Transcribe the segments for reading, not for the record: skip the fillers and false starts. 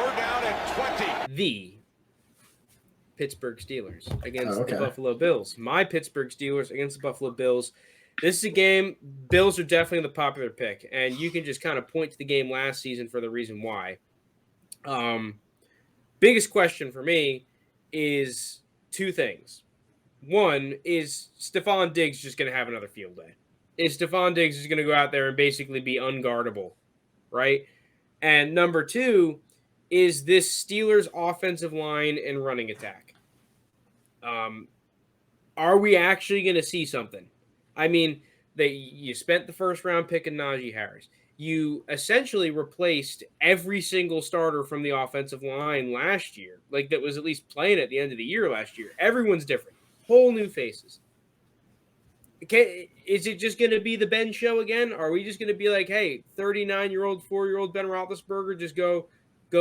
Third down and 20. The Pittsburgh Steelers against okay. the Buffalo Bills. My Pittsburgh Steelers against the Buffalo Bills. This is a game. Bills are definitely the popular pick, and you can just kind of point to the game last season for the reason why. Biggest question for me is two things. One is Stephon Diggs just going to have another field day? Is Stephon Diggs just going to go out there and basically be unguardable, right? And number two, is this Steelers offensive line and running attack? Are we actually going to see something? I mean, you spent the first round pick in Najee Harris. You essentially replaced every single starter from the offensive line last year, like that was at least playing at the end of the year last year. Everyone's different. Whole new faces. Okay, is it just going to be the Ben show again? Are we just going to be like, hey, 39-year-old, 4-year-old Ben Roethlisberger, just go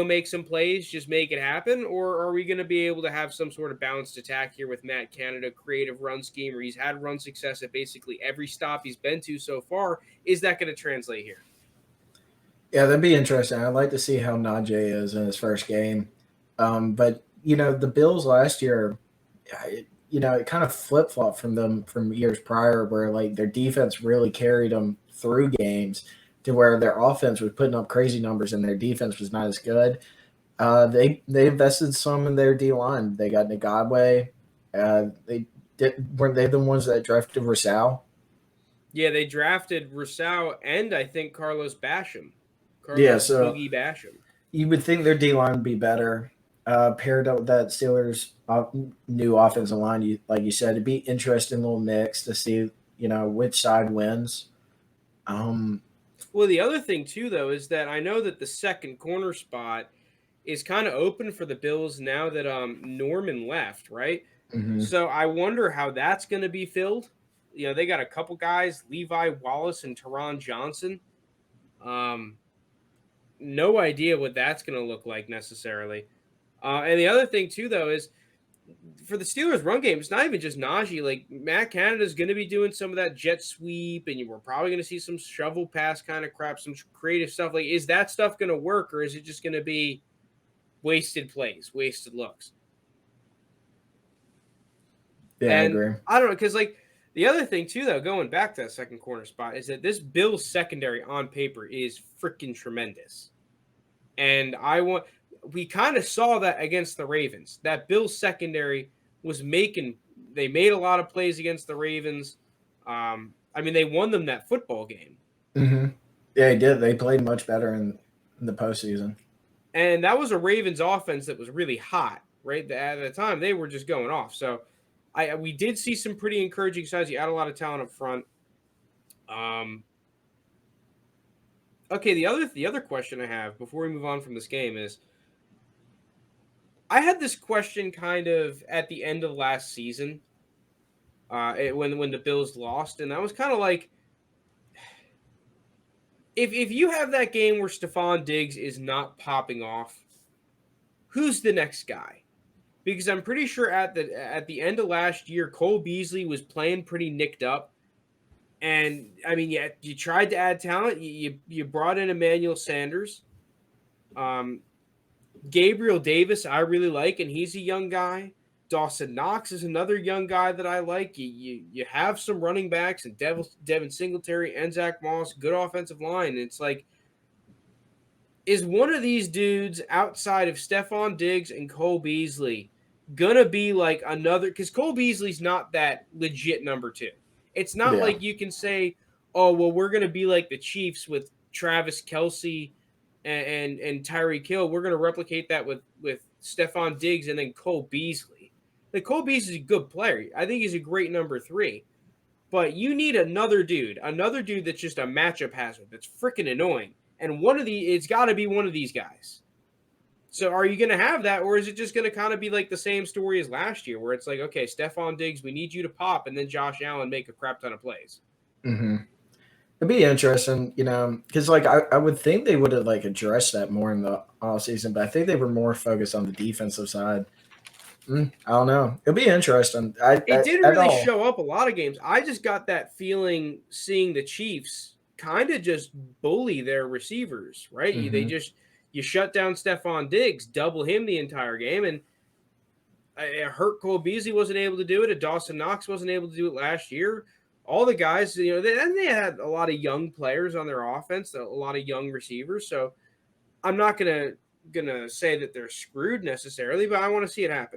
make some plays, just make it happen? Or are we going to be able to have some sort of balanced attack here with Matt Canada, creative run scheme, where he's had run success at basically every stop he's been to so far? Is that going to translate here? Yeah, that'd be interesting. I'd like to see how Najee is in his first game. But, the Bills last year, it kind of flip-flopped from them from years prior where, like, their defense really carried them through games to where their offense was putting up crazy numbers and their defense was not as good. They invested some in their D-line. They got Ngabwe. Weren't they the ones that drafted Rousseau? Yeah, they drafted Rousseau and I think Carlos Basham. Boogie Basham. You would think their D-line would be better. Paired up with that Steelers new offensive line, like you said, it'd be interesting little mix to see, which side wins. Well, the other thing too, though, is that I know that the second corner spot is kind of open for the Bills now that Norman left, right? Mm-hmm. So I wonder how that's going to be filled. They got a couple guys, Levi Wallace and Teron Johnson. No idea what that's going to look like necessarily. And the other thing, too, though, is for the Steelers' run game, it's not even just Najee. Like, Matt Canada is going to be doing some of that jet sweep, and we're probably going to see some shovel pass kind of crap, some creative stuff. Like, is that stuff going to work, or is it just going to be wasted plays, wasted looks? Yeah, I agree. I don't know, because, like, the other thing, too, though, going back to that second corner spot, is that this Bills secondary on paper is freaking tremendous. And we kind of saw that against the Ravens. That Bills secondary they made a lot of plays against the Ravens. They won them that football game. Mm-hmm. Yeah, they did. They played much better in the postseason. And that was a Ravens offense that was really hot, right? At the time, they were just going off. So we did see some pretty encouraging signs. You had a lot of talent up front. Okay, the other question I have before we move on from this game is, I had this question kind of at the end of last season when the Bills lost, and I was kind of like, if you have that game where Stephon Diggs is not popping off, who's the next guy? Because I'm pretty sure at the end of last year, Cole Beasley was playing pretty nicked up. And, you tried to add talent. You brought in Emmanuel Sanders. Gabriel Davis, I really like, and he's a young guy. Dawson Knox is another young guy that I like. You have some running backs and Devin Singletary and Zach Moss, good offensive line. It's like, is one of these dudes outside of Stephon Diggs and Cole Beasley going to be like another – because Cole Beasley's not that legit number two. It's not like you can say, oh, well, we're going to be like the Chiefs with Travis Kelce and Tyreek Hill. We're going to replicate that with Stephon Diggs and then Cole Beasley. Like, Cole Beasley's a good player. I think he's a great number three. But you need another dude that's just a matchup hazard, that's freaking annoying. And it's got to be one of these guys. So are you going to have that, or is it just going to kind of be like the same story as last year, where it's like, okay, Stephon Diggs, we need you to pop, and then Josh Allen make a crap ton of plays? Mm-hmm. It'd be interesting, because like I would think they would have like addressed that more in the offseason, but I think they were more focused on the defensive side. I don't know. It'll be interesting. It didn't really show up a lot of games. I just got that feeling seeing the Chiefs kind of just bully their receivers, right? Mm-hmm. You shut down Stephon Diggs, double him the entire game, and hurt Cole Beasley wasn't able to do it. Dawson Knox wasn't able to do it last year. All the guys, they had a lot of young players on their offense, a lot of young receivers. So I'm not gonna say that they're screwed necessarily, but I want to see it happen.